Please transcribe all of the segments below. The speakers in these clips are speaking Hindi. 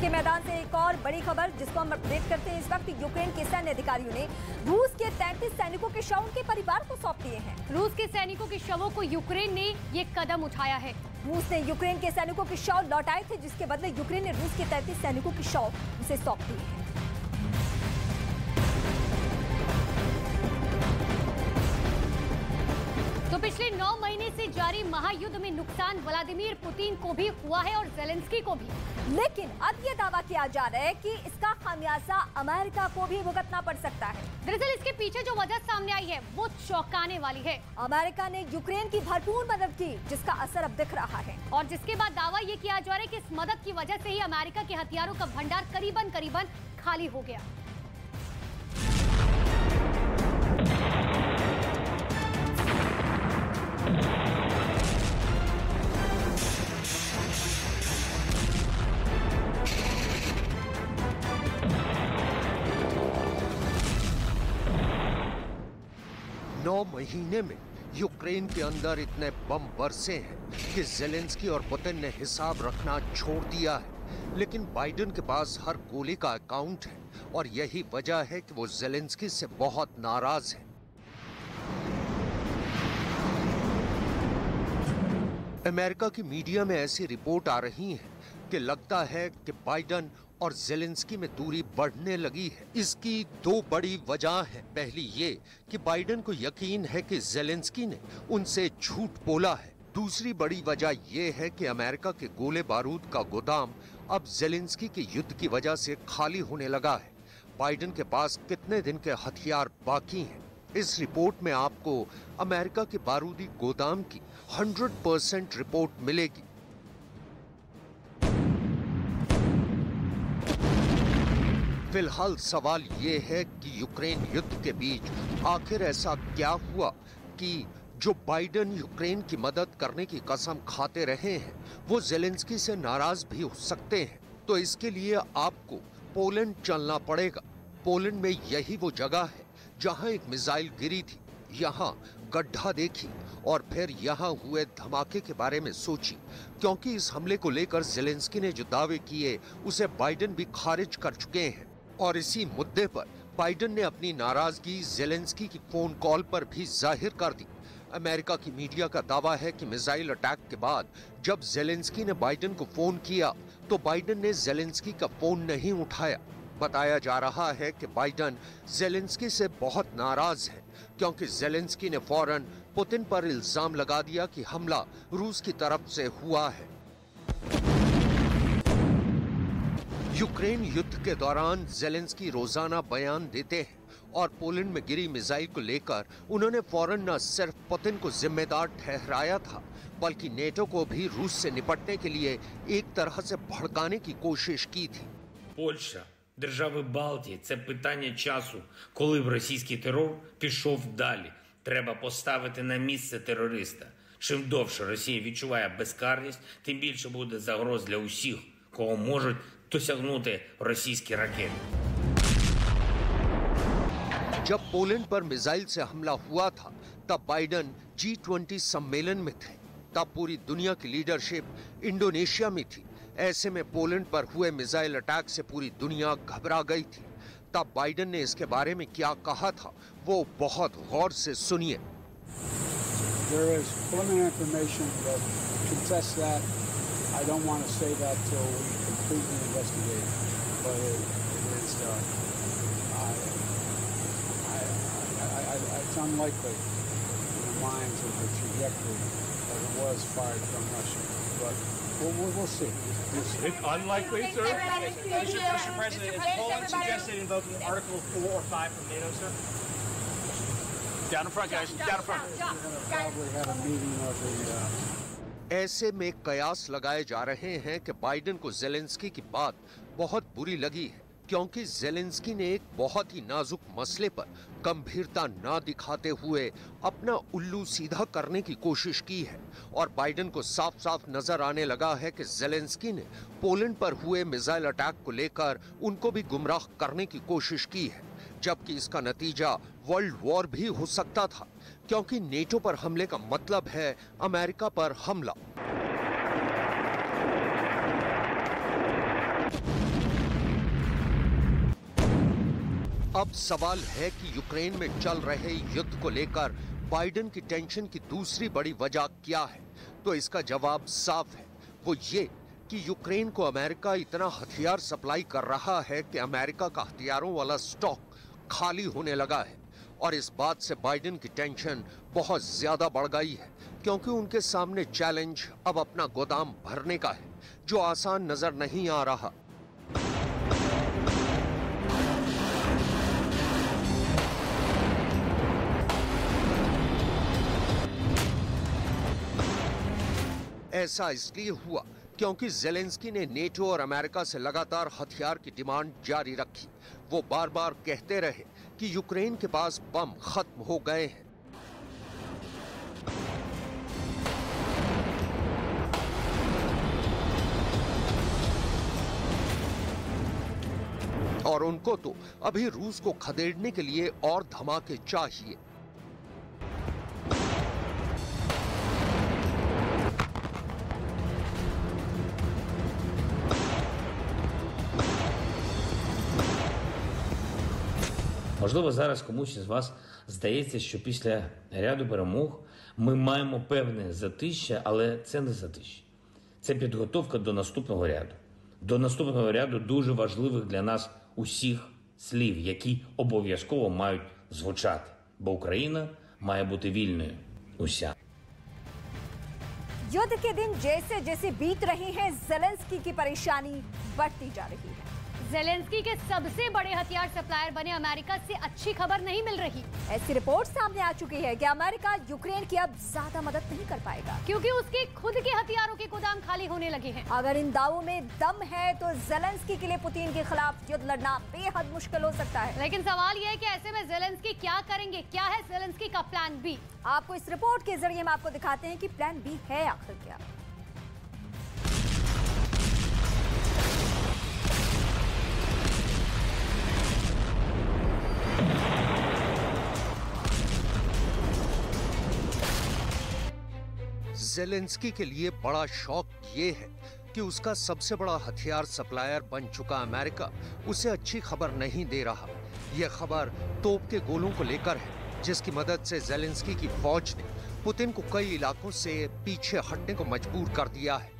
के मैदान से एक और बड़ी खबर जिसको हम अपडेट करते हैं। इस वक्त यूक्रेन के सैन्य अधिकारियों ने रूस के 33 सैनिकों के शव उनके परिवार को सौंप दिए हैं। रूस के सैनिकों के शवों को यूक्रेन ने ये कदम उठाया है। रूस ने यूक्रेन के सैनिकों के शव लौटाए थे, जिसके बदले यूक्रेन ने रूस के 33 सैनिकों के शव उसे सौंप दिए हैं। तो पिछले 9 महीने से जारी महायुद्ध में नुकसान व्लादिमीर पुतिन को भी हुआ है और जेलेंस्की को भी। लेकिन अब ये दावा किया जा रहा है कि इसका खामियाजा अमेरिका को भी भुगतना पड़ सकता है। दरअसल इसके पीछे जो वजह सामने आई है वो चौंकाने वाली है। अमेरिका ने यूक्रेन की भरपूर मदद की, जिसका असर अब दिख रहा है। और जिसके बाद दावा ये किया जा रहा है कि इस मदद की वजह से ही अमेरिका के हथियारों का भंडार करीबन खाली हो गया। 9 महीने में यूक्रेन के अंदर इतने बम बरसे हैं कि जेलेंस्की और पुतिन ने हिसाब रखना छोड़ दिया है। लेकिन बाइडेन के पास हर गोली का अकाउंट है और यही वजह है कि वो जेलेंस्की से बहुत नाराज है। अमेरिका की मीडिया में ऐसी रिपोर्ट आ रही है कि लगता है कि बाइडेन और जेलेंस्की में दूरी बढ़ने लगी है। इसकी 2 बड़ी वजह है। पहली ये कि बाइडेन को यकीन है कि जेलेंस्की ने उनसे झूठ बोला है। दूसरी बड़ी वजह यह है कि अमेरिका के गोले बारूद का गोदाम अब जेलेंस्की के युद्ध की वजह से खाली होने लगा है। बाइडेन के पास कितने दिन के हथियार बाकी हैं? इस रिपोर्ट में आपको अमेरिका के बारूदी गोदाम की 100% रिपोर्ट मिलेगी। फिलहाल सवाल ये है कि यूक्रेन युद्ध के बीच आखिर ऐसा क्या हुआ कि जो बाइडेन यूक्रेन की मदद करने की कसम खाते रहे हैं वो जेलेंस्की से नाराज भी हो सकते हैं। तो इसके लिए आपको पोलैंड चलना पड़ेगा। पोलैंड में यही वो जगह है जहां एक मिसाइल गिरी थी। यहां गड्ढा देखी और फिर यहां हुए धमाके के बारे में सोची, क्योंकि इस हमले को लेकर जेलेंस्की ने जो दावे किए उसे बाइडेन भी खारिज कर चुके हैं। और इसी मुद्दे पर बाइडेन ने अपनी नाराजगी जेलेंस्की की फोन कॉल पर भी जाहिर कर दी। अमेरिका की मीडिया का दावा है कि मिसाइल अटैक के बाद जब जेलेंस्की ने बाइडेन को फोन किया तो बाइडेन ने जेलेंस्की का फोन नहीं उठाया। बताया जा रहा है कि बाइडेन जेलेंस्की से बहुत नाराज है, क्योंकि जेलेंस्की ने फौरन पुतिन पर इल्जाम लगा दिया कि हमला रूस की तरफ से हुआ है। यूक्रेन युद्ध के दौरान जेलेंस्की रोजाना बयान देते हैं और पोलैंड में गिरी मिसाइल को लेकर उन्होंने फौरन न सिर्फ पुतिन को जिम्मेदार ठहराया था, बल्कि नेटो को भी रूस से निपटने के लिए एक तरह से भड़काने की कोशिश की थी। Польща, держави Балтії – це питання часу, коли б російський терор пішов далі. Треба поставити на місце терориста. Чим довше Росія відчуває безкарність, тим більше буде загроз для усіх, кого можуть досягнути російські ракети. जब पोलैंड पर मिसाइल से हमला हुआ था तब बाइडेन G20 सम्मेलन में थे। तब पूरी दुनिया की लीडरशिप इंडोनेशिया में थी। ऐसे में पोलैंड पर हुए मिसाइल अटैक से पूरी दुनिया घबरा गई थी। तब बाइडेन ने इसके बारे में क्या कहा था वो बहुत गौर से सुनिए। There is preliminary information that contests that. I don't want to say that till we completely investigate, but it is it's unlikely in the lines of the trajectory that it was fired from Russia, but we'll see. It's unlikely, sir? Mr. President, has Poland suggested invoking Article 4 or 5 from NATO, sir? Down in front, guys. Down in front. We're going to probably have a meeting of the... ऐसे में कयास लगाए जा रहे हैं कि बाइडेन को जेलेंस्की की बात बहुत बुरी लगी है, क्योंकि जेलेंस्की ने एक बहुत ही नाजुक मसले पर गंभीरता न दिखाते हुए अपना उल्लू सीधा करने की कोशिश की है। और बाइडेन को साफ साफ नजर आने लगा है कि जेलेंस्की ने पोलैंड पर हुए मिसाइल अटैक को लेकर उनको भी गुमराह करने की कोशिश की है, जबकि इसका नतीजा वर्ल्ड वॉर भी हो सकता था, क्योंकि नेटो पर हमले का मतलब है अमेरिका पर हमला। अब सवाल है कि यूक्रेन में चल रहे युद्ध को लेकर बाइडेन की टेंशन की दूसरी बड़ी वजह क्या है? तो इसका जवाब साफ है, वो ये कि यूक्रेन को अमेरिका इतना हथियार सप्लाई कर रहा है कि अमेरिका का हथियारों वाला स्टॉक खाली होने लगा है। और इस बात से बाइडेन की टेंशन बहुत ज्यादा बढ़ गई है, क्योंकि उनके सामने चैलेंज अब अपना गोदाम भरने का है, जो आसान नजर नहीं आ रहा। ऐसा इसलिए हुआ क्योंकि ज़ेलेंस्की ने नेटो और अमेरिका से लगातार हथियार की डिमांड जारी रखी। वो बार बार कहते रहे कि यूक्रेन के पास बम खत्म हो गए हैं। और उनको तो अभी रूस को खदेड़ने के लिए और धमाके चाहिए। Можливо, зараз комусь із вас здається, що після ряду перемог ми маємо певне затища, але це не затища. Це підготовка до наступного ряду. До наступного ряду дуже важливих для нас усіх слів, які обов'язково мають звучати. Бо Україна має бути вільною. Уся. युद्ध के दिन जैसे जैसे बीत रहे हैं, ज़ेलेंस्की की परेशानी बढ़ती जा रही है। ज़ेलेंस्की के सबसे बड़े हथियार सप्लायर बने अमेरिका से अच्छी खबर नहीं मिल रही। ऐसी रिपोर्ट सामने आ चुकी है कि अमेरिका यूक्रेन की अब ज्यादा मदद नहीं कर पाएगा, क्योंकि उसके खुद के हथियारों के गोदाम खाली होने लगे हैं। अगर इन दावों में दम है तो ज़ेलेंस्की के लिए पुतिन के खिलाफ युद्ध लड़ना बेहद मुश्किल हो सकता है। लेकिन सवाल यह है कि ऐसे में ज़ेलेंस्की क्या करेंगे? क्या है ज़ेलेंस्की का प्लान बी? आपको इस रिपोर्ट के जरिए हम आपको दिखाते हैं कि प्लान बी है आखिर क्या। ज़ेलेंस्की के लिए बड़ा शौक ये है कि उसका सबसे बड़ा हथियार सप्लायर बन चुका अमेरिका उसे अच्छी खबर नहीं दे रहा। यह खबर तोप के गोलों को लेकर है, जिसकी मदद से ज़ेलेंस्की की फौज ने पुतिन को कई इलाकों से पीछे हटने को मजबूर कर दिया है।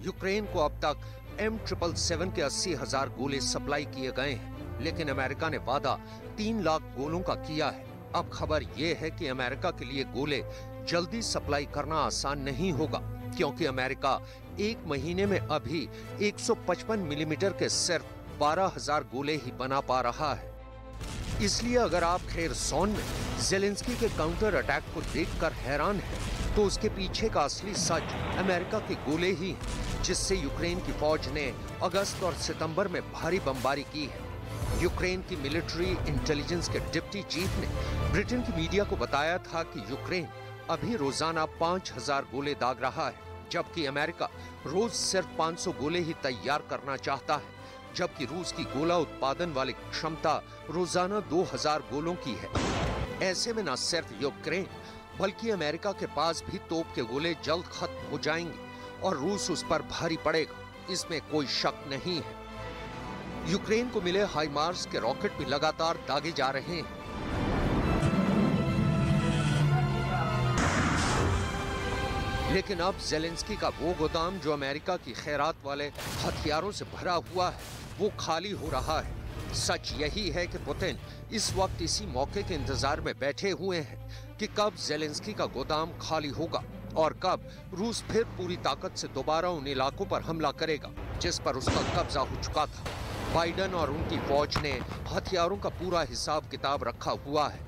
यूक्रेन को अब तक M777 के 80,000 गोले सप्लाई किए गए हैं, लेकिन अमेरिका ने वादा 3 लाख गोलों का किया है। अब खबर यह है कि अमेरिका के लिए गोले जल्दी सप्लाई करना आसान नहीं होगा, क्योंकि अमेरिका 1 महीने में अभी 155 मिलीमीटर के सिर्फ 12,000 गोले ही बना पा रहा है। इसलिए अगर आप खेरसॉन में ज़ेलेंस्की के काउंटर अटैक को देखकर हैरान हैं, तो उसके पीछे का असली सच अमेरिका के गोले ही हैं, जिससे यूक्रेन की फौज ने अगस्त और सितंबर में भारी बमबारी की है। यूक्रेन की मिलिट्री इंटेलिजेंस के डिप्टी चीफ ने ब्रिटेन की मीडिया को बताया था कि यूक्रेन अभी रोजाना 5,000 गोले दाग रहा है, जबकि अमेरिका रोज सिर्फ 500 गोले ही तैयार करना चाहता है, जबकि रूस की गोला उत्पादन वाली क्षमता रोजाना 2,000 गोलों की है। ऐसे में न सिर्फ यूक्रेन बल्कि अमेरिका के पास भी तोप के गोले जल्द खत्म हो जाएंगे और रूस उस पर भारी पड़ेगा, इसमें कोई शक नहीं है। यूक्रेन को मिले हाइमार्स के रॉकेट भी लगातार दागे जा रहे हैं। लेकिन अब ज़ेलेंस्की का वो गोदाम जो अमेरिका की खैरात वाले हथियारों से भरा हुआ है, वो खाली हो रहा है। सच यही है कि पुतिन इस वक्त इसी मौके के इंतजार में बैठे हुए हैं कि कब ज़ेलेंस्की का गोदाम खाली होगा और कब रूस फिर पूरी ताकत से दोबारा उन इलाकों पर हमला करेगा जिस पर उसका कब्जा हो चुका था। बाइडेन और उनकी फौज ने हथियारों का पूरा हिसाब किताब रखा हुआ है।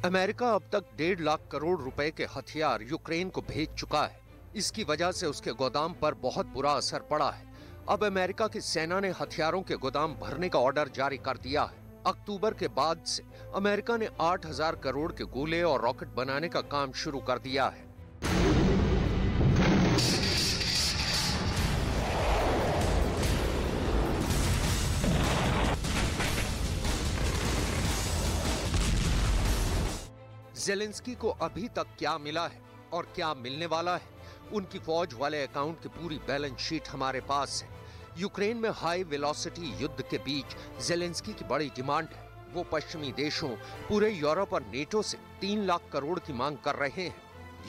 अमेरिका अब तक 1.5 लाख करोड़ रुपए के हथियार यूक्रेन को भेज चुका है। इसकी वजह से उसके गोदाम पर बहुत बुरा असर पड़ा है। अब अमेरिका की सेना ने हथियारों के गोदाम भरने का ऑर्डर जारी कर दिया है। अक्टूबर के बाद से अमेरिका ने 8,000 करोड़ के गोले और रॉकेट बनाने का काम शुरू कर दिया है। ज़ेलेंस्की को अभी तक क्या मिला है और क्या मिलने वाला है, उनकी फौज वाले अकाउंट की पूरी बैलेंस शीट हमारे पास है। यूक्रेन में हाई वेलोसिटी युद्ध के बीच जेलेंस्की की बड़ी डिमांड है। वो पश्चिमी देशों, पूरे यूरोप और नेटो से 3 लाख करोड़ की मांग कर रहे हैं।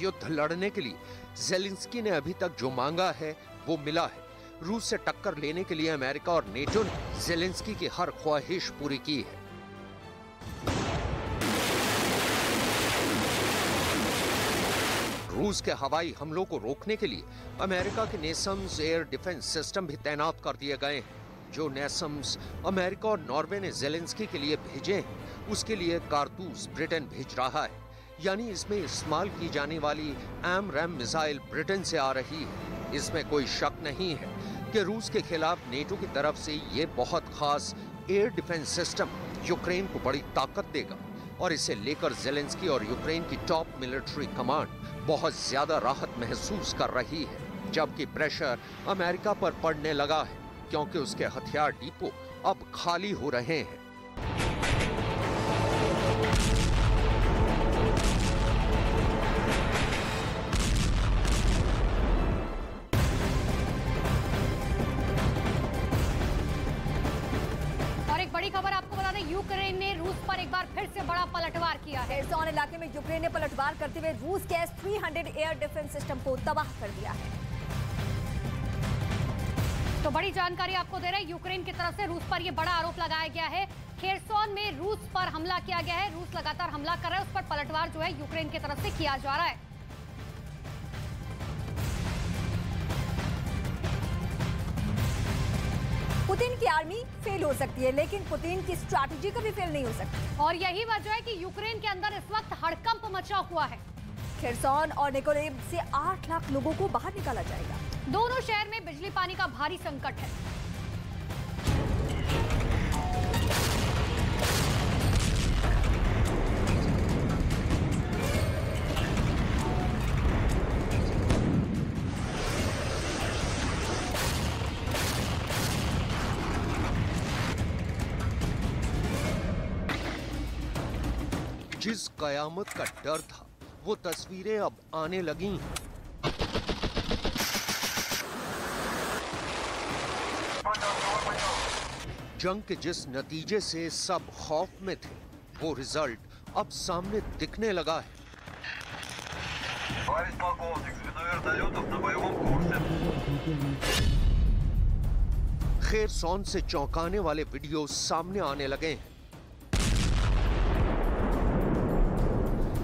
युद्ध लड़ने के लिए जेलेंस्की ने अभी तक जो मांगा है वो मिला है। रूस से टक्कर लेने के लिए अमेरिका और नेटो ने जेलेंस्की की हर ख्वाहिश पूरी की है। रूस के हवाई हमलों को रोकने के लिए अमेरिका के नेसम्स एयर डिफेंस सिस्टम भी तैनात कर दिए गए हैं। जो नेसम्स अमेरिका और नॉर्वे ने जेलेंस्की के लिए भेजे हैं, उसके लिए कारतूस ब्रिटेन भेज रहा है। यानी इसमें इस्तेमाल की जाने वाली AMRAAM मिसाइल ब्रिटेन से आ रही है। इसमें कोई शक नहीं है कि रूस के खिलाफ नेटो की तरफ से ये बहुत खास एयर डिफेंस सिस्टम यूक्रेन को बड़ी ताकत देगा और इसे लेकर जेलेंस्की और यूक्रेन की टॉप मिलिट्री कमांड बहुत ज्यादा राहत महसूस कर रही है। जबकि प्रेशर अमेरिका पर पड़ने लगा है क्योंकि उसके हथियार डिपो अब खाली हो रहे हैं। और एक बड़ी खबर आपको बता दें, यूक्रेन ने रूस पर एक बार फिर से बड़ा पलटवार किया है। खेरसोन इलाके में यूक्रेन ने पलटवार करते हुए रूस के S-300 एयर डिफेंस सिस्टम को तबाह कर दिया है। तो बड़ी जानकारी आपको दे रहे हैं, यूक्रेन की तरफ से रूस पर यह बड़ा आरोप लगाया गया है। खेरसोन में रूस पर हमला किया गया है। रूस लगातार हमला कर रहा है, उस पर पलटवार जो है यूक्रेन की तरफ से किया जा रहा है। पुतिन की आर्मी फेल हो सकती है, लेकिन पुतिन की स्ट्रैटेजी कभी फेल नहीं हो सकती। और यही वजह है कि यूक्रेन के अंदर इस वक्त हड़कंप मचा हुआ है। खेरसोन और निकोलेव से 8 लाख लोगों को बाहर निकाला जाएगा। दोनों शहर में बिजली पानी का भारी संकट है। जिस कयामत का डर था वो तस्वीरें अब आने लगी हैं। जंग के जिस नतीजे से सब खौफ में थे, वो रिजल्ट अब सामने दिखने लगा है। खेरसोन से चौंकाने वाले वीडियो सामने आने लगे हैं।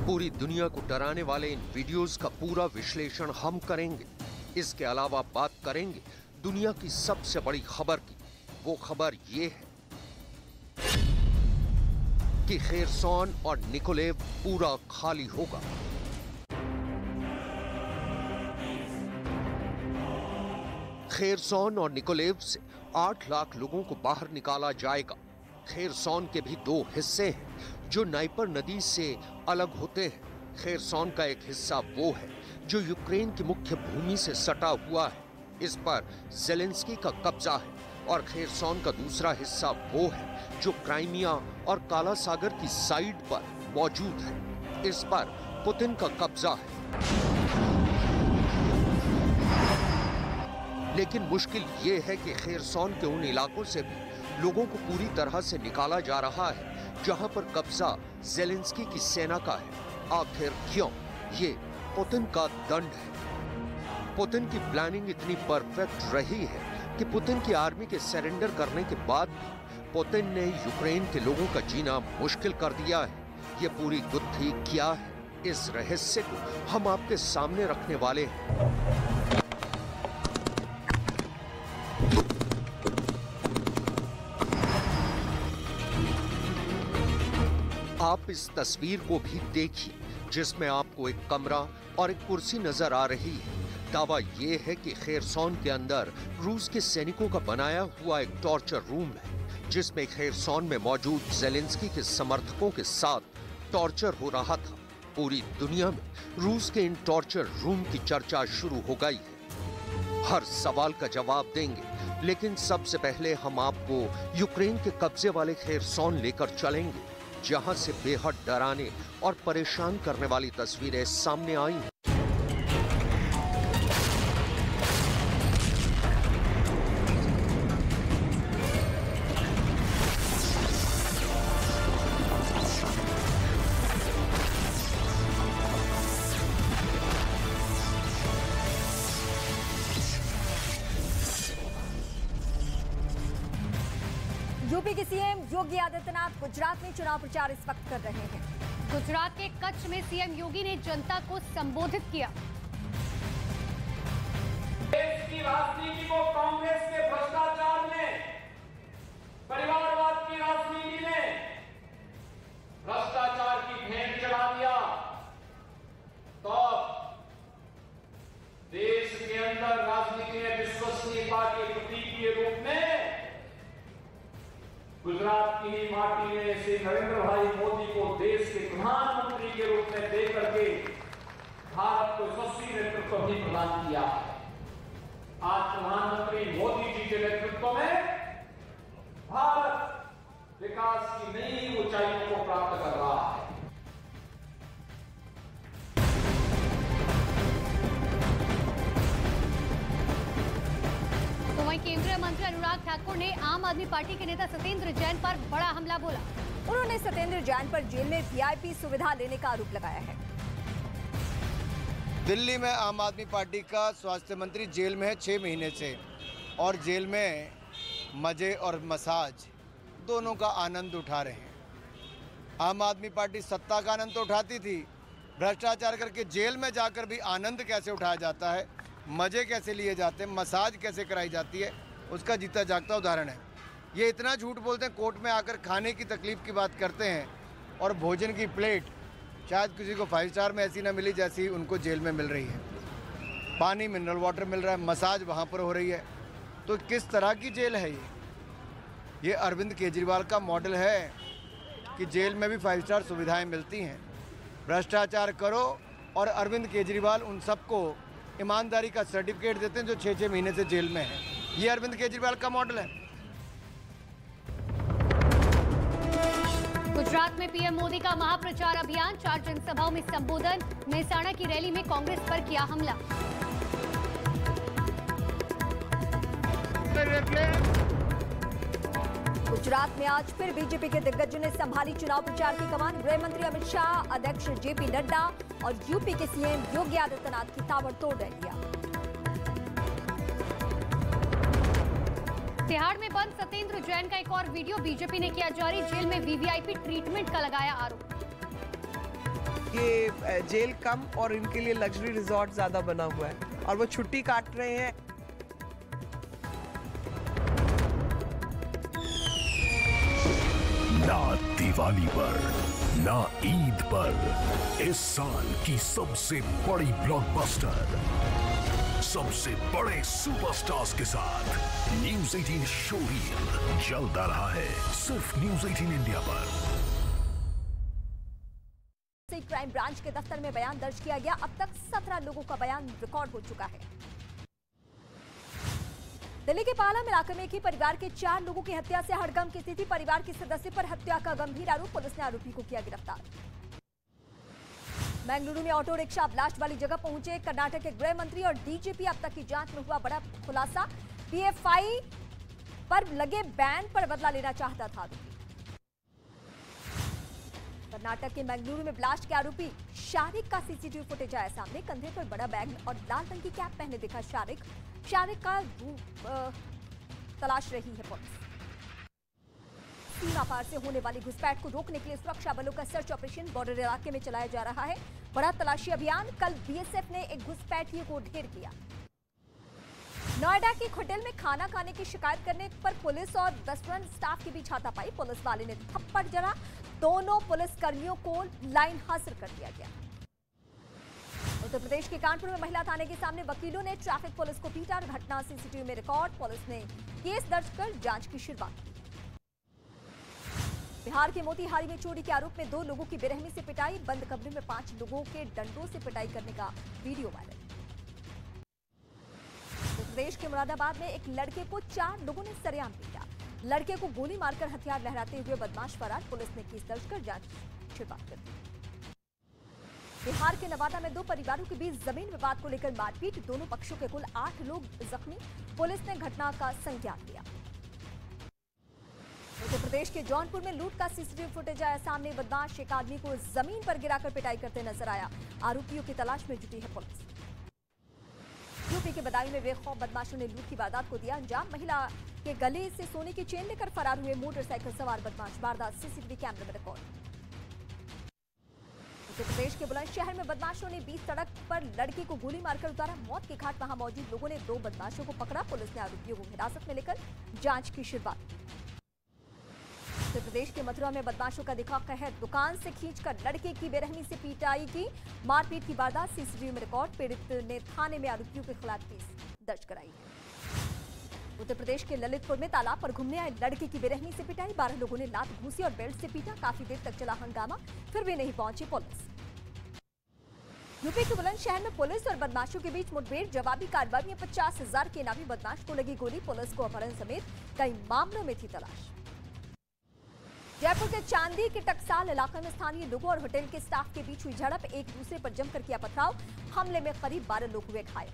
पूरी दुनिया को डराने वाले इन वीडियोस का पूरा विश्लेषण हम करेंगे। इसके अलावा बात करेंगे दुनिया की सबसे बड़ी खबर की। वो खबर ये है कि खेरसोन और निकोलेव पूरा खाली होगा। खेरसोन और निकोलेव से 8 लाख लोगों को बाहर निकाला जाएगा। खेरसोन के भी 2 हिस्से हैं जो नाइपर नदी से अलग होते हैं। खेरसोन का एक हिस्सा वो है जो यूक्रेन की मुख्य भूमि से सटा हुआ है, इस पर जेलेंस्की का कब्जा है। और खेरसोन का दूसरा हिस्सा वो है जो क्राइमिया और काला सागर की साइड पर मौजूद है, इस पर पुतिन का कब्जा है। लेकिन मुश्किल ये है कि खेरसोन के उन इलाकों से भी लोगों को पूरी तरह से निकाला जा रहा है जहां पर कब्जा जेलेंस्की की सेना का है। आखिर क्यों? ये पुतिन का दंड है। पुतिन की प्लानिंग इतनी परफेक्ट रही है कि पुतिन की आर्मी के सरेंडर करने के बाद भी पुतिन ने यूक्रेन के लोगों का जीना मुश्किल कर दिया है। ये पूरी गुत्थी क्या है, इस रहस्य को हम आपके सामने रखने वाले हैं। आप इस तस्वीर को भी देखिए जिसमें आपको एक कमरा और एक कुर्सी नजर आ रही है। दावा ये है कि खेरसोन के अंदर रूस के सैनिकों का बनाया हुआ एक टॉर्चर रूम है जिसमें खेरसोन में मौजूद जेलेंस्की के समर्थकों के साथ टॉर्चर हो रहा था। पूरी दुनिया में रूस के इन टॉर्चर रूम की चर्चा शुरू हो गई है। हर सवाल का जवाब देंगे, लेकिन सबसे पहले हम आपको यूक्रेन के कब्जे वाले खेरसोन लेकर चलेंगे जहां से बेहद डराने और परेशान करने वाली तस्वीरें सामने आई हैं। यूपी के सीएम योगी आदित्यनाथ गुजरात में चुनाव प्रचार इस वक्त कर रहे हैं। गुजरात के कच्छ में सीएम योगी ने जनता को संबोधित किया। देश की राजनीति को कांग्रेस के भ्रष्टाचार ने, परिवारवाद की राजनीति ने भ्रष्टाचार की भेंट चढ़ा दिया, तो देश के अंदर राजनीति में विश्वसनीयता के प्रतीक के रूप में गुजरात की ही माटी ने श्री नरेंद्र भाई मोदी को देश के प्रधानमंत्री के रूप में देकर के भारत को यशस्वी नेतृत्व भी प्रदान किया। आज प्रधानमंत्री मोदी जी के नेतृत्व में भारत विकास की नई ऊंचाइयों को प्राप्त कर रहा है। तो वहीं केंद्रीय मंत्री अनुराग ठाकुर ने आम आदमी पार्टी के नेता सत्येंद्र जैन पर बड़ा हमला बोला। उन्होंने सत्येंद्र जैन पर जेल में वीआईपी सुविधा लेने का आरोप लगाया है। दिल्ली में आम आदमी पार्टी का स्वास्थ्य मंत्री जेल में है 6 महीने से, और जेल में मजे और मसाज दोनों का आनंद उठा रहे हैं। आम आदमी पार्टी सत्ता का आनंद तो उठाती थी, भ्रष्टाचार करके जेल में जाकर भी आनंद कैसे उठाया जाता है, मजे कैसे लिए जाते हैं, मसाज कैसे कराई जाती है, उसका जीता जागता उदाहरण है। ये इतना झूठ बोलते हैं, कोर्ट में आकर खाने की तकलीफ की बात करते हैं और भोजन की प्लेट शायद किसी को 5 स्टार में ऐसी ना मिली जैसी उनको जेल में मिल रही है। पानी मिनरल वाटर मिल रहा है, मसाज वहाँ पर हो रही है। तो किस तरह की जेल है ये अरविंद केजरीवाल का मॉडल है कि जेल में भी 5 स्टार सुविधाएं मिलती हैं। भ्रष्टाचार करो और अरविंद केजरीवाल उन सबको ईमानदारी का सर्टिफिकेट देते हैं जो 6-6 महीने से जेल में हैं। ये अरविंद केजरीवाल का मॉडल है। गुजरात में पीएम मोदी का महाप्रचार अभियान, 4 जनसभाओं में संबोधन। मेहसाणा की रैली में कांग्रेस पर किया हमला। गुजरात में आज फिर बीजेपी के दिग्गजों ने संभाली चुनाव प्रचार की कमान। गृह मंत्री अमित शाह, अध्यक्ष जेपी नड्डा और यूपी के सीएम योगी आदित्यनाथ की ताबड़तोड़ रैलियां। तिहाड़ में बंद सत्येंद्र जैन का एक और वीडियो बीजेपी ने किया जारी। जेल में वीवीआईपी ट्रीटमेंट का लगाया आरोप। ये जेल कम और इनके लिए लग्जरी रिजॉर्ट ज्यादा बना हुआ है और वो छुट्टी काट रहे हैं। ना दिवाली पर, ना ईद पर, इस साल की सबसे बड़ी ब्लॉकबस्टर, सबसे बड़े सुपरस्टार्स के साथ न्यूज़ 18 शोरील जल्द आ रहा है सिर्फ न्यूज़ 18 इंडिया पर। क्राइम ब्रांच के दफ्तर में बयान दर्ज किया गया। अब तक 17 लोगों का बयान रिकॉर्ड हो चुका है। दिल्ली के पालम इलाके में एक ही परिवार के 4 लोगों की हत्या से हड़कंप की स्थिति। परिवार के सदस्य पर हत्या का गंभीर आरोप। पुलिस ने आरोपी को किया गिरफ्तार। बेंगलुरु में ऑटो रिक्शा ब्लास्ट वाली जगह पहुंचे कर्नाटक के गृह मंत्री और डीजीपी। अब तक की जांच में हुआ बड़ा खुलासा। पीएफआई पर लगे बैन पर बदला लेना चाहता था आरोपी। कर्नाटक के बेंगलुरु में ब्लास्ट के आरोपी शारिक का सीसीटीवी फुटेज आया सामने। कंधे पर बड़ा बैग और लाल रंग की कैप पहने दिखा शारिक का तलाश रही है पुलिस। सीमा पार से होने वाली घुसपैठ को रोकने के लिए सुरक्षा बलों का सर्च ऑपरेशन बॉर्डर इलाके में चलाया जा रहा है। बड़ा तलाशी अभियान। कल बीएसएफ ने एक घुसपैठिए को ढेर किया। नोएडा के एक होटल में खाना खाने की शिकायत करने पर पुलिस और रेस्टोरेंट स्टाफ के बीच हाथापाई। पुलिस वाले ने थप्पड़ जड़ा। दोनों पुलिस कर्मियों को लाइन हासिल कर दिया गया। उत्तर प्रदेश के कानपुर में महिला थाने के सामने वकीलों ने ट्रैफिक पुलिस को पीटा। घटना सीसीटीवी में रिकॉर्ड। पुलिस ने केस दर्ज कर जांच की शुरुआत की। बिहार के मोतिहारी में चोरी के आरोप में 2 लोगों की बेरहमी से पिटाई। बंद कमरे में 5 लोगों के डंडों से पिटाई करने का वीडियो वायरल। उत्तर प्रदेश के मुरादाबाद में एक लड़के को 4 लोगों ने सरेआम पीटा। लड़के को गोली मारकर हथियार लहराते हुए बदमाश फरार। पुलिस ने केस दर्ज कर जांच शुरुआत कर दी। बिहार के नवादा में 2 परिवारों के बीच जमीन विवाद को लेकर मारपीट। दोनों पक्षों के कुल 8 लोग जख्मी। पुलिस ने घटना का संज्ञान लिया। उत्तर प्रदेश के जौनपुर में लूट का सीसीटीवी फुटेज आया सामने। बदमाश एक आदमी को जमीन पर गिराकर पिटाई करते नजर आया। आरोपियों की तलाश में जुटी है पुलिस। यूपी के बदायूं में बेखौफ बदमाशों ने लूट की वारदात को दिया अंजाम। महिला के गले से सोने की चेन लेकर फरार हुए मोटरसाइकिल सवार बदमाश। वारदात सीसीटीवी कैमरे में रिकॉर्ड। उत्तर प्रदेश के बुलंदशहर में बदमाशों ने बीच सड़क पर लड़की को गोली मारकर उतारा मौत के घाट। वहां मौजूद लोगों ने 2 बदमाशों को पकड़ा। पुलिस ने आरोपियों को हिरासत में लेकर जांच की शुरुआत की। उत्तर प्रदेश के मथुरा में बदमाशों का दिखा कहर। दुकान से खींचकर लड़के की बेरहमी से पिटाई की। मारपीट की वारदात सीसीटीवी में रिकॉर्ड। पीड़ित ने थाने में आरोपियों के खिलाफ केस दर्ज कराई है। उत्तर प्रदेश के ललितपुर में तालाब पर घूमने आए लड़के की बेरहमी से पिटाई। 12 लोगों ने लात घूंसी और बेल्ट से पीटा। काफी देर तक चला हंगामा, फिर भी नहीं पहुंची पुलिस। यूपी के बुलंदशहर में पुलिस और बदमाशों के बीच मुठभेड़। जवाबी कार्रवाई में 50,000 के इनामी बदमाश को लगी गोली। पुलिस को अपहरण समेत कई मामलों में थी तलाश। जयपुर के चांदी के टकसाल इलाके में स्थानीय लोगों और होटल के स्टाफ के बीच हुई झड़प। एक दूसरे पर जमकर किया पथराव। हमले में करीब 12 लोग हुए घायल।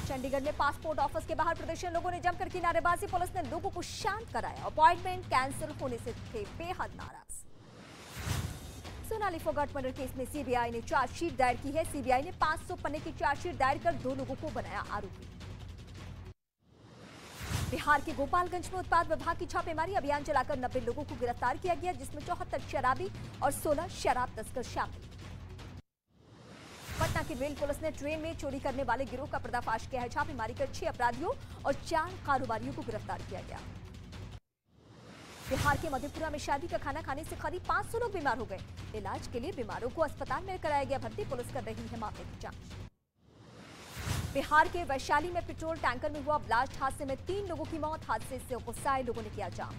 चंडीगढ़ में पासपोर्ट ऑफिस के बाहर प्रदर्शन। लोगों ने जमकर की नारेबाजी। पुलिस ने लोगों को शांत कराया। अपॉइंटमेंट कैंसिल होने से थे बेहद नाराज। सोनाली फोगाट मर्डर केस में सीबीआई ने चार्जशीट दायर की है। सीबीआई ने 500 पन्ने की चार्जशीट दायर कर 2 लोगों को बनाया आरोपी। बिहार के गोपालगंज में उत्पाद विभाग की छापेमारी अभियान चलाकर 90 लोगों को गिरफ्तार किया गया, जिसमें 74 शराबी और 16 शराब तस्कर शामिल। पटना की रेल पुलिस ने ट्रेन में चोरी करने वाले गिरोह का पर्दाफाश किया है। छापेमारी कर 6 अपराधियों और 4 कारोबारियों को गिरफ्तार किया गया। बिहार के मधेपुरा में शादी का खाना खाने से करीब 500 लोग बीमार हो गए। इलाज के लिए बीमारों को अस्पताल में कराया गया भर्ती। पुलिस कर रही है मामले की जांच। बिहार के वैशाली में पेट्रोल टैंकर में हुआ ब्लास्ट। हादसे में 3 लोगों की मौत। हादसे से गुस्साए लोगों ने किया जाम।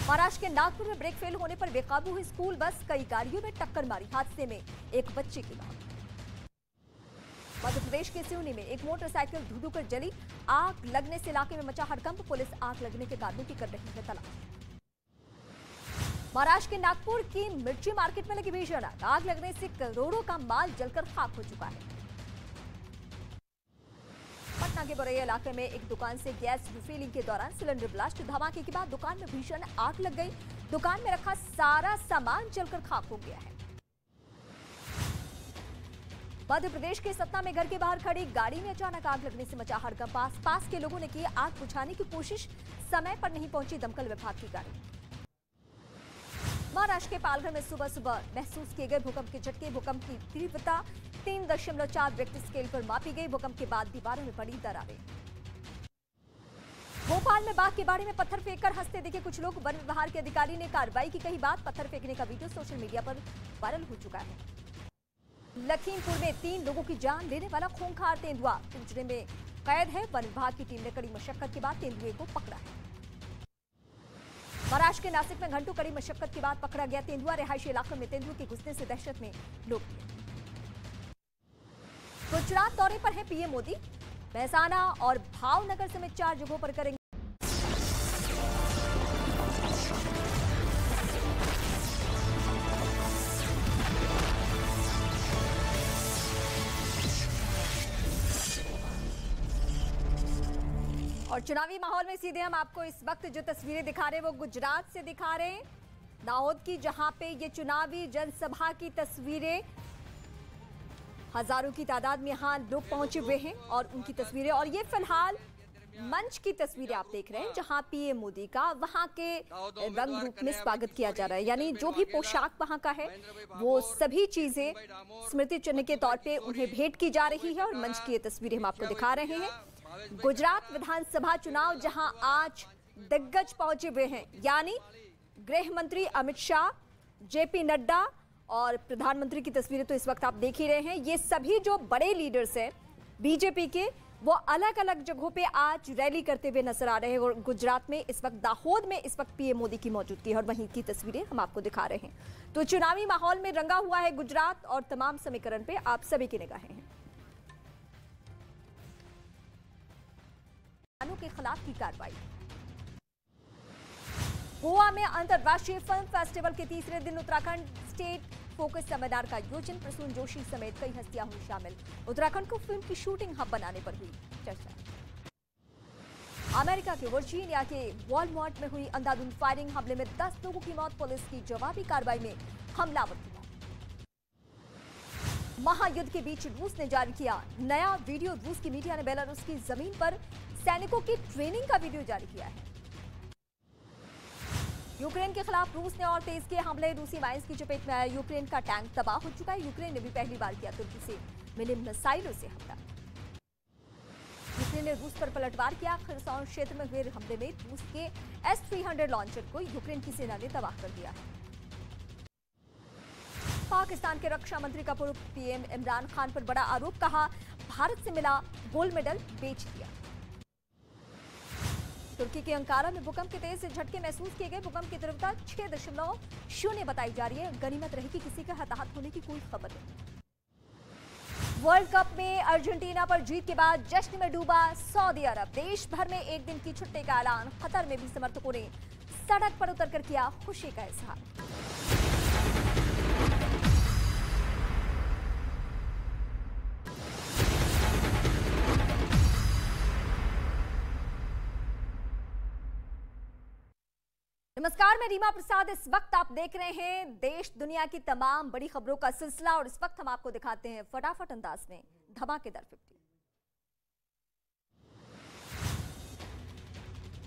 महाराष्ट्र के नागपुर में ब्रेक फेल होने पर बेकाबू हुई स्कूल बस। कई गाड़ियों में टक्कर मारी। हादसे में एक बच्चे की मौत। मध्य प्रदेश के सिवनी में एक मोटरसाइकिल धुआं कर जली। आग लगने से इलाके में मचा हड़कंप। पुलिस आग लगने के कारणों की कर रही है तलाश। महाराष्ट्र के नागपुर की मिर्ची मार्केट में लगी भीषण आग। आग लगने से करोड़ों का माल जलकर खाक हो चुका है। पटना के बरैया इलाके में एक दुकान से गैस रिफिलिंग के दौरान सिलेंडर ब्लास्ट। धमाके के बाद दुकान में भीषण आग लग गई। दुकान में रखा सारा सामान जलकर खाक हो गया है। मध्य प्रदेश के सतना में घर के बाहर खड़ी गाड़ी में अचानक आग लगने से मचा हड़कंप। पास के लोगों ने की आग बुझाने की कोशिश। समय पर नहीं पहुंची दमकल विभाग की गाड़ी। महाराष्ट्र के पालघर में सुबह सुबह महसूस किए गए भूकंप के झटके। भूकंप की तीव्रता 3.4 रिक्टर स्केल पर मापी गई। भूकंप के बाद दीवारों में पड़ी दरारें। भोपाल में बाघ के बाड़े में पत्थर फेंककर हंसते दिखे कुछ लोग। वन विभाग के अधिकारी ने कार्रवाई की कही बात। पत्थर फेंकने का वीडियो सोशल मीडिया पर वायरल हो चुका है। लखीमपुर में 3 लोगों की जान लेने वाला खूंखार तेंदुआ पिंजरे में कैद है। वन विभाग की टीम ने कड़ी मशक्कत के बाद तेंदुए को पकड़ा है। महाराष्ट्र के नासिक में घंटों कड़ी मशक्कत के बाद पकड़ा गया तेंदुआ। रिहायशी इलाकों में तेंदुए के घुसने से दहशत में लोग। गुजरात दौरे पर है पीएम मोदी। महसाना और भावनगर समेत 4 जगहों पर करेंगे। और चुनावी माहौल में सीधे हम आपको इस वक्त जो तस्वीरें दिखा रहे हैं वो गुजरात से दिखा रहे हैं। दाहोद की, जहां पे ये चुनावी जनसभा की तस्वीरें, हजारों की तादाद में यहां लोग पहुंचे हुए हैं और उनकी तस्वीरें। और ये फिलहाल मंच की तस्वीरें आप देख रहे हैं जहां पीएम मोदी का वहां के रंग रूप में स्वागत किया जा रहा है। यानी जो भी पोशाक वहां का है वो सभी चीजें स्मृति चिन्ह के तौर पे उन्हें भेंट की जा रही है। और मंच की ये तस्वीरें हम आपको दिखा रहे हैं। गुजरात विधानसभा चुनाव जहां आज दिग्गज पहुंचे हुए हैं, यानी गृह मंत्री अमित शाह, जेपी नड्डा और प्रधानमंत्री की तस्वीरें तो इस वक्त आप देख ही रहे हैं। ये सभी जो बड़े लीडर्स हैं बीजेपी के, वो अलग अलग जगहों पे आज रैली करते हुए नजर आ रहे हैं। और गुजरात में इस वक्त, दाहोद में इस वक्त पीएम मोदी की मौजूदगी है और वहीं की तस्वीरें हम आपको दिखा रहे हैं। तो चुनावी माहौल में रंगा हुआ है गुजरात और तमाम समीकरण पे आप सभी की निगाहें हैं। के खिलाफ की कार्रवाई। गोवा में अंतर्राष्ट्रीय फिल्म फेस्टिवल के तीसरे दिन उत्तराखंड स्टेट फोकस सेमिनार का आयोजन। प्रसून जोशी समेत कई हस्तियां हुई शामिल। उत्तराखंड को फिल्म की शूटिंग हब बनाने पर हुई चर्चा। अमेरिका के वर्जीनिया के वॉलमार्ट में हुई अंधाधुंध फायरिंग। हमले में 10 लोगों की मौत। पुलिस की जवाबी कार्रवाई में हमलावर की मौत। महायुद्ध के बीच रूस ने जारी किया नया वीडियो। रूस की मीडिया ने बेलारूस की जमीन पर सैनिकों की ट्रेनिंग का वीडियो जारी किया है। यूक्रेन के खिलाफ रूस ने और तेज किए हमले। रूसी माइंस की चपेट में आया यूक्रेन का टैंक तबाह हो चुका है। यूक्रेन ने भी पहली बार किया तुर्की से मिले मिसाइलों से हमला। यूक्रेन ने रूस पर पलटवार किया। खरसोन क्षेत्र में हुए हमले में रूस के S-300 लॉन्चर को यूक्रेन की सेना ने तबाह कर दिया है। पाकिस्तान के रक्षा मंत्री का पूर्व पीएम इमरान खान पर बड़ा आरोप, कहा भारत से मिला गोल्ड मेडल बेच दिया। तुर्की के अंकारा में भूकंप के तेज झटके महसूस किए गए। भूकंप की तीव्रता 6.0 बताई जा रही है। गनीमत रही कि किसी का हताहत होने की कोई खबर नहीं। वर्ल्ड कप में अर्जेंटीना पर जीत के बाद जश्न में डूबा सऊदी अरब। देश भर में एक दिन की छुट्टी का ऐलान। कतर में भी समर्थकों ने सड़क पर उतरकर किया खुशी का इजहार। नमस्कार, मैं रीमा प्रसाद। इस वक्त आप देख रहे हैं देश दुनिया की तमाम बड़ी खबरों का सिलसिला और इस वक्त हम आपको दिखाते हैं फटाफट अंदाज में धमाकेदार 50।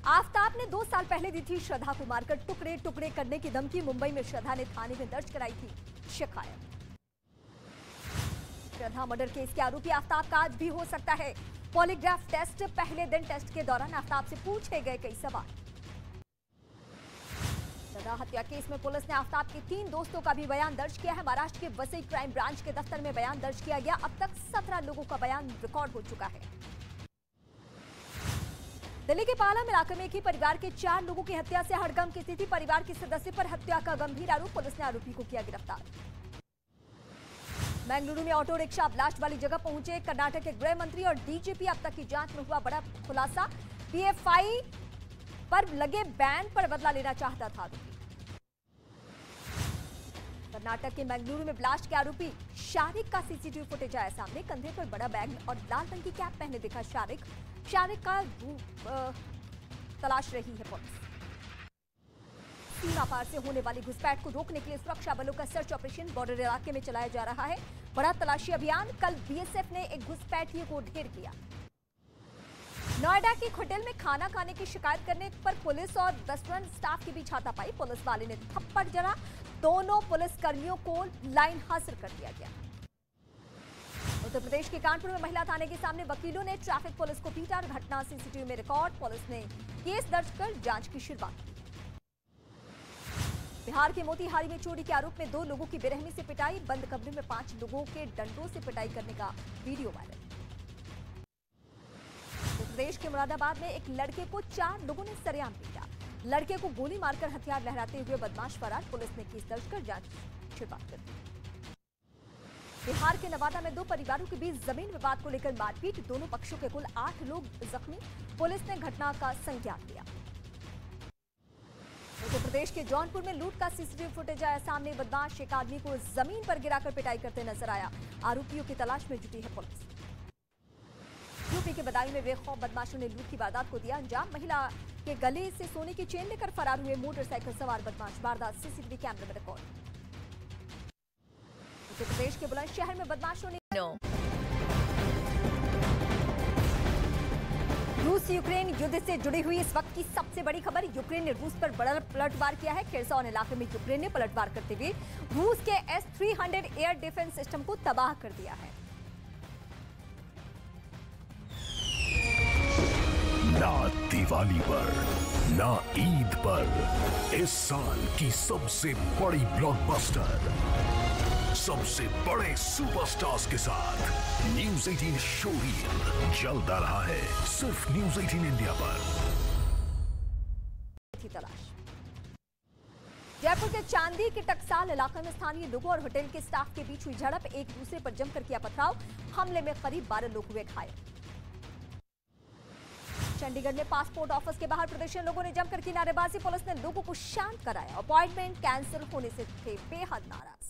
आफताब ने 2 साल पहले दी थी श्रद्धा को मारकर टुकड़े टुकड़े करने की धमकी। मुंबई में श्रद्धा ने थाने में दर्ज कराई थी शिकायत। श्रद्धा मर्डर केस के आरोपी आफताब का आज भी हो सकता है पॉलीग्राफ टेस्ट। पहले दिन टेस्ट के दौरान आफताब से पूछे गए कई सवाल। श्रद्धा हत्या केस में पुलिस ने आफताब के 3 दोस्तों का भी बयान दर्ज किया है। महाराष्ट्र के वसई क्राइम ब्रांच के दफ्तर में बयान दर्ज किया गया। अब तक 17 लोगों का बयान रिकॉर्ड हो चुका है। दिल्ली के पालम इलाके में एक ही परिवार के 4 लोगों की हत्या से हड़कंप की स्थिति। परिवार के सदस्य पर हत्या का गंभीर आरोप। पुलिस ने आरोपी को किया गिरफ्तार। बेंगलुरु में ऑटो रिक्शा ब्लास्ट वाली जगह पहुंचे कर्नाटक के गृह मंत्री और डीजीपी। अब तक की जांच में हुआ बड़ा खुलासा। पीएफआई पर लगे बैन पर बदला लेना चाहता था आरोपी। कर्नाटक के बेंगलुरु में ब्लास्ट के आरोपी शारिक का सीसीटीवी फुटेज आया सामने। कंधे पर बड़ा बैग और लाल रंग की कैप पहने दिखा शारिक का तलाश रही है पुलिस। सीमा पार से होने वाली घुसपैठ को रोकने के लिए सुरक्षा बलों का सर्च ऑपरेशन बॉर्डर इलाके में चलाया जा रहा है। बड़ा तलाशी अभियान। कल बीएसएफ ने एक घुसपैठिए को ढेर किया। नोएडा के एक होटल में खाना खाने की शिकायत करने पर पुलिस और रेस्टोरेंट स्टाफ के बीच हाथापाई। पुलिस वाले ने थप्पड़ जड़ा। दोनों पुलिस कर्मियों को लाइन हासिल कर दिया गया। उत्तर प्रदेश के कानपुर में महिला थाने के सामने वकीलों ने ट्रैफिक पुलिस को पीटा। घटना सीसीटीवी में रिकॉर्ड। पुलिस ने केस दर्ज कर जांच की शुरुआत की। बिहार के मोतिहारी में चोरी के आरोप में 2 लोगों की बेरहमी से पिटाई। बंद कमरे में 5 लोगों के डंडों से पिटाई करने का वीडियो वायरल। उत्तर प्रदेश के मुरादाबाद में एक लड़के को 4 लोगों ने सरेआम पीटा। लड़के को गोली मारकर हथियार लहराते हुए बदमाश फरार। पुलिस ने केस दर्ज कर जांच शुरुआत कर दी। बिहार के नवादा में 2 परिवारों के बीच जमीन विवाद को लेकर मारपीट। दोनों पक्षों के कुल 8 लोग जख्मी। पुलिस ने घटना का संज्ञान लिया। उत्तर प्रदेश के जौनपुर में लूट का सीसीटीवी फुटेज आया सामने। बदमाश एक आदमी को जमीन पर गिराकर पिटाई करते नजर आया। आरोपियों की तलाश में जुटी है पुलिस। यूपी के बदायूं में बेखौफ बदमाशों ने लूट की वारदात को दिया अंजाम। महिला के गले से सोने की चेन लेकर फरार हुए मोटरसाइकिल सवार बदमाश। वारदात सीसीटीवी कैमरे में रिकॉर्ड। उत्तर प्रदेश के बुलंदशहर में बदमाशों ने रूस यूक्रेन युद्ध से जुड़ी हुई इस वक्त की सबसे बड़ी खबर। यूक्रेन ने रूस पर बड़ा पलटवार किया है। खेरसौन इलाके में यूक्रेन ने पलटवार करते हुए रूस के S-300 एयर डिफेंस सिस्टम को तबाह कर दिया है। ना दिवाली पर, ना ईद पर, इस साल की सबसे बड़ी ब्लॉकबस्टर, सबसे बड़े सुपरस्टार्स के साथ न्यूज़ 18 शोरील जल्द आ रहा है सिर्फ न्यूज़ 18 इंडिया पर। तलाश। जयपुर के चांदी के टकसाल इलाके में स्थानीय लोगों और होटल के स्टाफ के बीच हुई झड़प। एक दूसरे पर जमकर किया पथराव। हमले में करीब 12 लोग हुए घायल। चंडीगढ़ में पासपोर्ट ऑफिस के बाहर प्रदर्शन। लोगों ने जमकर की नारेबाजी। पुलिस ने लोगों को शांत कराया। अपॉइंटमेंट कैंसिल होने से थे बेहद नाराज।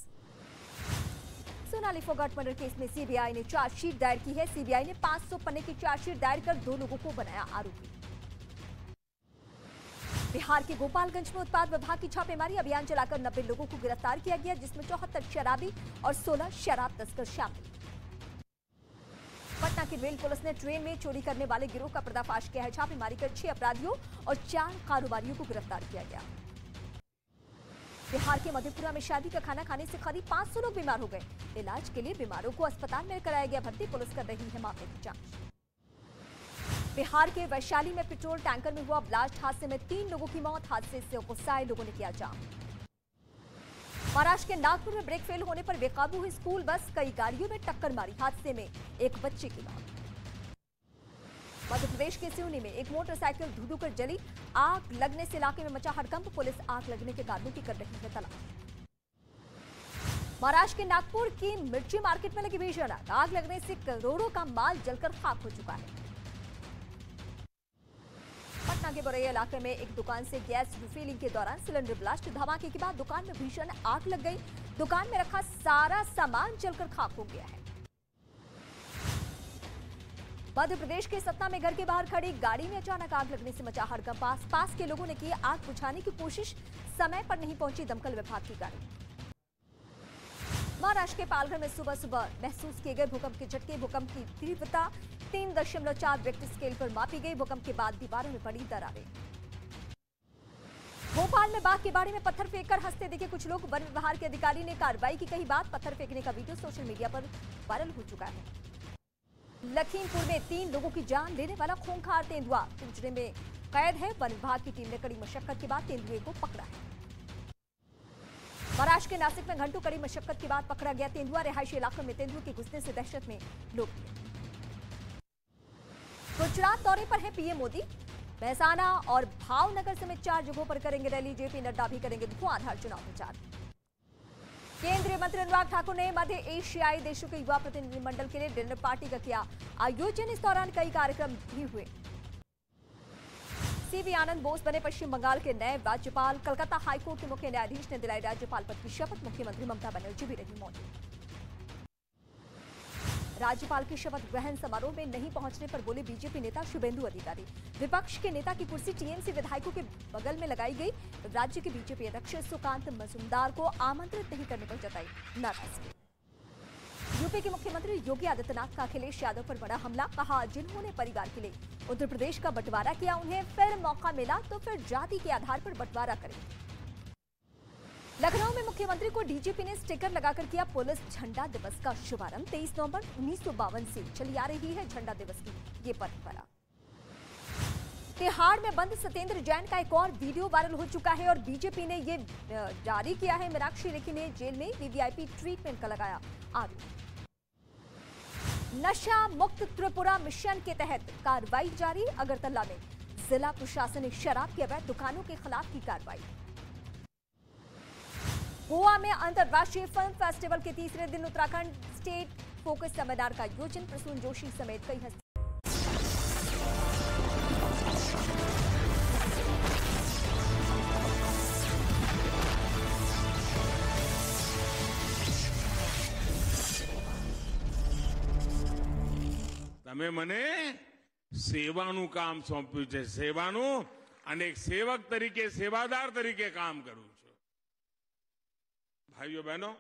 सोनाली फोगाट मर्डर केस में सीबीआई ने चार्जशीट दायर की है। सीबीआई ने 500 पन्ने की चार्जशीट दायर कर 2 लोगों को बनाया आरोपी। बिहार के गोपालगंज में उत्पाद विभाग की छापेमारी अभियान चलाकर 90 लोगों को गिरफ्तार किया गया, जिसमें 74 शराबी और 16 शराब तस्कर शामिल। पटना की रेल पुलिस ने ट्रेन में चोरी करने वाले गिरोह का पर्दाफाश किया है। छापेमारी कर 6 अपराधियों और 4 कारोबारियों को गिरफ्तार किया गया। बिहार के मधेपुरा में शादी का खाना खाने से करीब 500 लोग बीमार हो गए। इलाज के लिए बीमारों को अस्पताल में कराया गया भर्ती। पुलिस कर रही है मामले की जांच। बिहार के वैशाली में पेट्रोल टैंकर में हुआ ब्लास्ट, हादसे में 3 लोगों की मौत। हादसे से गुस्साए लोगों ने किया जाम। महाराष्ट्र के नागपुर में ब्रेक फेल होने पर बेकाबू हुई स्कूल बस, कई गाड़ियों में टक्कर मारी। हादसे में एक बच्चे की मौत। मध्य प्रदेश के सिवनी में एक मोटरसाइकिल धुआं कर जली, आग लगने से इलाके में मचा हड़कंप। पुलिस आग लगने के कारणों की कर रही है तलाश। महाराष्ट्र के नागपुर की मिर्ची मार्केट में लगी भीषण आग लगने से करोड़ों का माल जलकर खाक हो चुका है। पटना के बरैया इलाके में एक दुकान से गैस रिफिलिंग के दौरान सिलेंडर ब्लास्ट, धमाके के बाद दुकान में भीषण आग लग गई। दुकान में रखा सारा सामान जलकर खाक हो गया है। मध्य प्रदेश के सतना में घर के बाहर खड़ी गाड़ी में अचानक आग लगने से मचा हड़कंप। पास के लोगों ने की आग बुझाने की कोशिश, समय पर नहीं पहुंची दमकल विभाग की गाड़ी। महाराष्ट्र के पालघर में सुबह सुबह महसूस किए गए भूकंप के झटके। भूकंप की तीव्रता 3.4 रिक्टर स्केल पर मापी गई। भूकंप के बाद दीवारों में पड़ी दरारें। भोपाल में बाघ के बाड़े में पत्थर फेंककर हंसते दिखे कुछ लोग। वन विभाग के अधिकारी ने कार्रवाई की, कही बात। पत्थर फेंकने का वीडियो सोशल मीडिया पर वायरल हो चुका है। लखीमपुर में 3 लोगों की जान लेने वाला खूंखार तेंदुआ पिंजरे में कैद है। वन विभाग की टीम ने कड़ी मशक्कत के बाद तेंदुए को पकड़ा है। महाराष्ट्र के नासिक में घंटों कड़ी मशक्कत के बाद पकड़ा गया तेंदुआ। रिहायशी इलाकों में तेंदुए के घुसने से दहशत में लोग। गुजरात दौरे पर है पीएम मोदी। महसाना और भावनगर समेत 4 जगहों पर करेंगे रैली। जेपी नड्डा भी करेंगे धुआंधार चुनाव प्रचार। केंद्रीय मंत्री अनुराग ठाकुर ने मध्य एशियाई देशों के युवा प्रतिनिधिमंडल के लिए डिनर पार्टी का किया आयोजन। इस दौरान कई कार्यक्रम भी हुए। सीवी आनंद बोस बने पश्चिम बंगाल के नए राज्यपाल। कलकत्ता हाईकोर्ट के मुख्य न्यायाधीश ने दिलाई राज्यपाल पद की शपथ। मुख्यमंत्री ममता बनर्जी भी रही मौजूद। राज्यपाल के शपथ ग्रहण समारोह में नहीं पहुंचने पर बोले बीजेपी नेता शुभेंदु अधिकारी। विपक्ष के नेता की कुर्सी टीएमसी विधायकों के बगल में लगाई गई। राज्य के बीजेपी अध्यक्ष सुकांत मजूमदार को आमंत्रित नहीं करने पर जताई नाराजगी। यूपी के मुख्यमंत्री योगी आदित्यनाथ का अखिलेश यादव पर बड़ा हमला। कहा, जिन्होंने परिवार के लिए उत्तर प्रदेश का बंटवारा किया, उन्हें फिर मौका मिला तो फिर जाति के आधार पर बंटवारा करें। लखनऊ में मुख्यमंत्री को डीजीपी ने स्टिकर लगाकर किया पुलिस झंडा दिवस का शुभारंभ। 23 नवंबर 1952 से चली आ रही है झंडा दिवस की ये परंपरा। तिहाड़ में बंद सत्येंद्र जैन का एक और वीडियो वायरल हो चुका है और बीजेपी ने ये जारी किया है। मीनाक्षी लेखी ने जेल में वीवीआईपी ट्रीटमेंट का लगाया आरोप। नशा मुक्त त्रिपुरा मिशन के तहत कार्रवाई जारी। अगरतला में जिला प्रशासन ने शराब की अवैध दुकानों के खिलाफ की कार्रवाई। गोवा में अंतर्राष्ट्रीय फिल्म फेस्टिवल के तीसरे दिन उत्तराखंड स्टेट फोकस सेमिनार का आयोजन। प्रसून जोशी समेत कई हस्ती। તમે મને સેવાનું કામ સોંપ્યું છે, સેવાનું અને એક સેવક તરીકે, સેવાદાર તરીકે કામ કરું છું। ભાઈઓ બહેનો,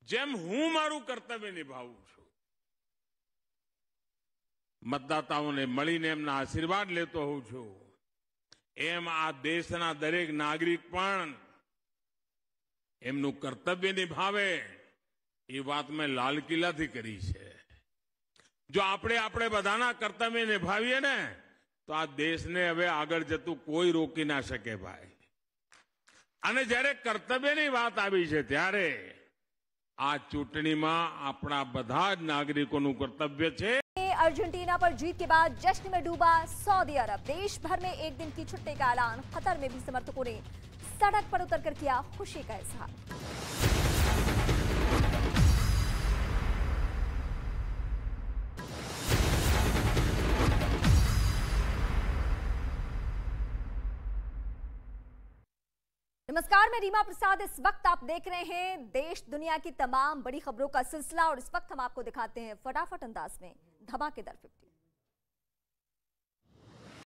જેમ હું મારું કર્તવ્ય નિભાવું છું, મતદાતાઓને મળીને એમના આશીર્વાદ લેતો હોઉં છું, એમ આ દેશના દરેક નાગરિક પણ એમનું કર્તવ્ય નિભાવે એ વાત મેં લાલ કિલ્લાથી કરી છે। જો આપણે બધાના કર્તવ્ય નિભાવીએ ને તો આ દેશને હવે આગળ જતું કોઈ રોકી ના શકે ભાઈ। અને જ્યારે કર્તવ્યની વાત આવી છે ત્યારે આ ચૂંટણીમાં આપણા બધા જ નાગરિકોનું કર્તવ્ય છે। अर्जेंटीना पर जीत के बाद जश्न में डूबा सऊदी अरब। देश भर में एक दिन की छुट्टी का ऐलान। कतर में भी समर्थकों ने सड़क पर उतरकर किया खुशी का इजहार। नमस्कार, मैं रीमा प्रसाद। इस वक्त आप देख रहे हैं देश दुनिया की तमाम बड़ी खबरों का सिलसिला और इस वक्त हम आपको दिखाते हैं फटाफट अंदाज में धमाकेदार 50।